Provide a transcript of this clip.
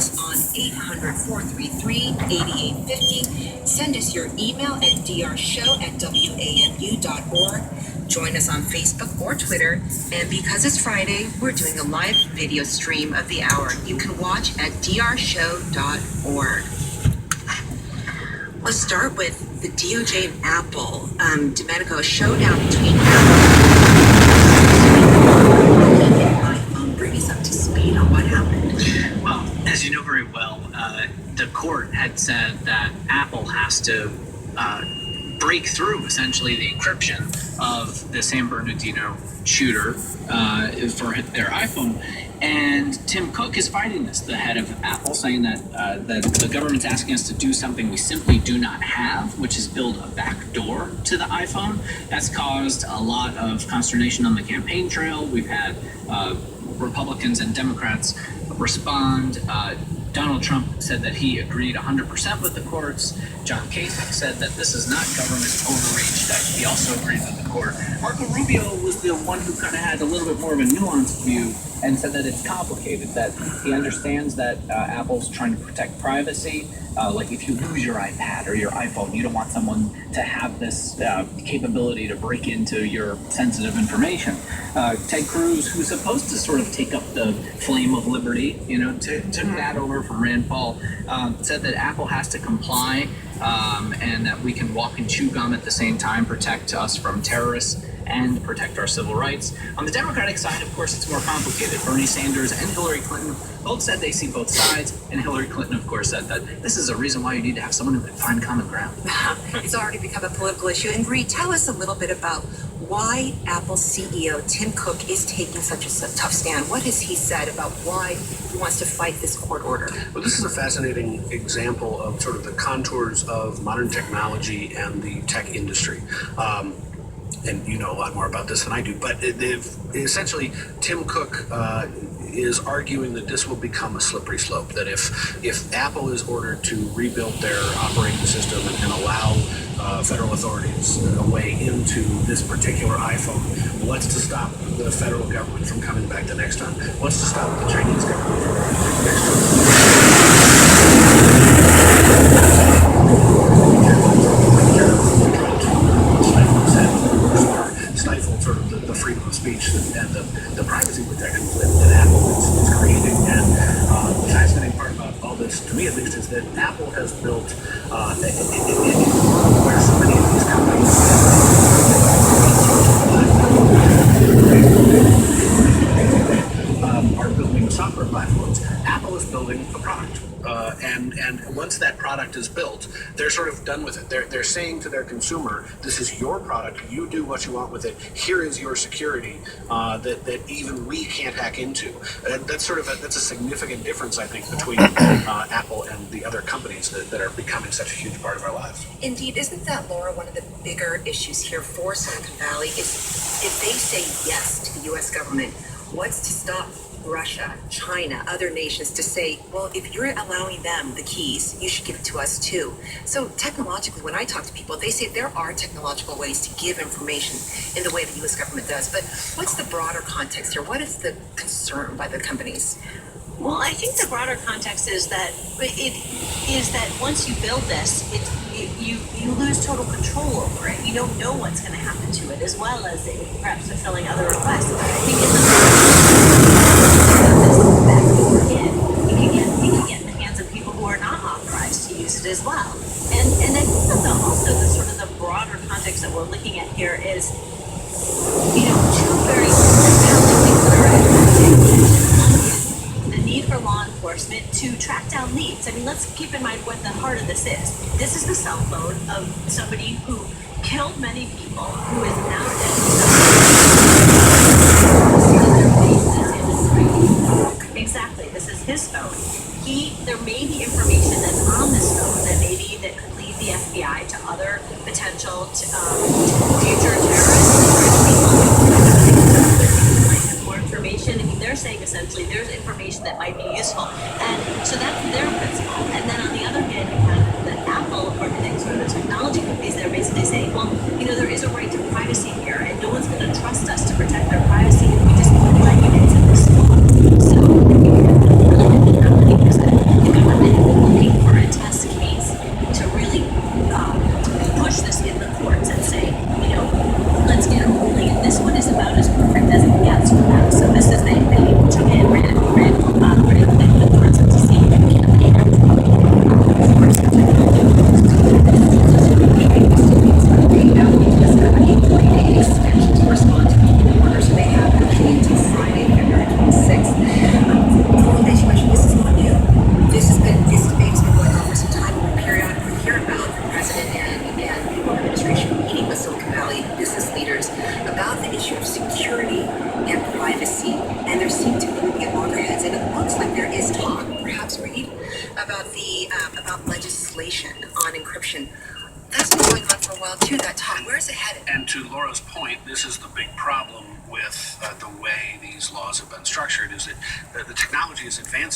us on 800-433-8850. Send us your email at drshow@wamu.org. Join us on Facebook or Twitter. And because it's Friday, we're doing a live video stream of the hour. You can watch at drshow.org. Let's start with the DOJ and Apple. Domenico, a showdown between Apple. Bring us up to speed on what happened. Well, as you know very well, the court had said that Apple has to break through essentially the encryption of the San Bernardino shooter for their iPhone. And Tim Cook is fighting this, the head of Apple, saying that the government's asking us to do something we simply do not have, which is build a back door to the iPhone. That's caused a lot of consternation on the campaign trail. We've had Republicans and Democrats respond. Donald Trump said that he agreed 100% with the courts. John Kasich said that this is not government overreach, that he also agreed with the court. Marco Rubio was the one who kind of had a little bit more of a nuanced view and said that it's complicated, that he understands that Apple's trying to protect privacy. Like if you lose your iPad or your iPhone, you don't want someone to have this capability to break into your sensitive information. Ted Cruz, who's supposed to sort of take up the flame of liberty, took that over from Rand Paul, said that Apple has to comply and that we can walk and chew gum at the same time, protect us from terrorists and protect our civil rights. On the Democratic side, of course, it's more complicated. Bernie Sanders and Hillary Clinton both said they see both sides, and Hillary Clinton, of course, said that this is a reason why you need to have someone who can find common ground. It's already become a political issue. And Bree, tell us a little bit about why Apple CEO Tim Cook is taking such a tough stand. What has he said about why he wants to fight this court order? Well, this is a fascinating example of sort of the contours of modern technology and the tech industry. And you know a lot more about this than I do, but essentially Tim Cook is arguing that this will become a slippery slope, that if Apple is ordered to rebuild their operating system and allow federal authorities a way into this particular iPhone, what's to stop the federal government from coming back the next time? What's to stop the Chinese government from coming back the next time? Stifle sort of the freedom of speech and the privacy protections that Apple is creating. And the fascinating part about all this, to me at least, is that Apple has built where so many of these companies are building software platforms. Apple is building a product. And once that product is built, they're sort of done with it. They're saying to their consumer, this is your product, you do what you want with it, here is your security that even we can't hack into. That's a significant difference, I think, between Apple and the other companies that are becoming such a huge part of our lives. Indeed, isn't that, Laura, one of the bigger issues here for Silicon Valley is if they say yes to the U.S. government, what's to stop Russia, China, other nations to say, well, if you're allowing them the keys, you should give it to us too. So technologically, when I talk to people, they say there are technological ways to give information in the way the U.S. government does. But what's the broader context here? What is the concern by the companies? Well, I think the broader context is that once you build this, you lose total control over it. You don't know what's going to happen to it, as well as perhaps fulfilling other requests. I think in the backdoor in, it can get in the hands of people who are not authorized to use it as well. And I think that also the sort of the broader context that we're looking at here is, two very compelling things that are at the need for law enforcement to track down leads. I mean, let's keep in mind what the heart of this is. This is the cell phone of somebody who killed many people, who is now dead. Exactly, this is his phone. There may be information that's on this phone that could lead the FBI to other potential future terrorists. More information. I mean, they're saying essentially there's information that might be useful, and so that's their principle. And then on the other hand, you have the Apple or the sort of the technology companies that are basically saying, well, there is a right to privacy here, and no one's going to trust us to protect their privacy if we just put regulations in this law. So you have the companies that about legislation on encryption. That's been going on for a while too. That talk. Where's it headed? And to Laura's point, this is the big problem with the way these laws have been structured, is that the technology is advancing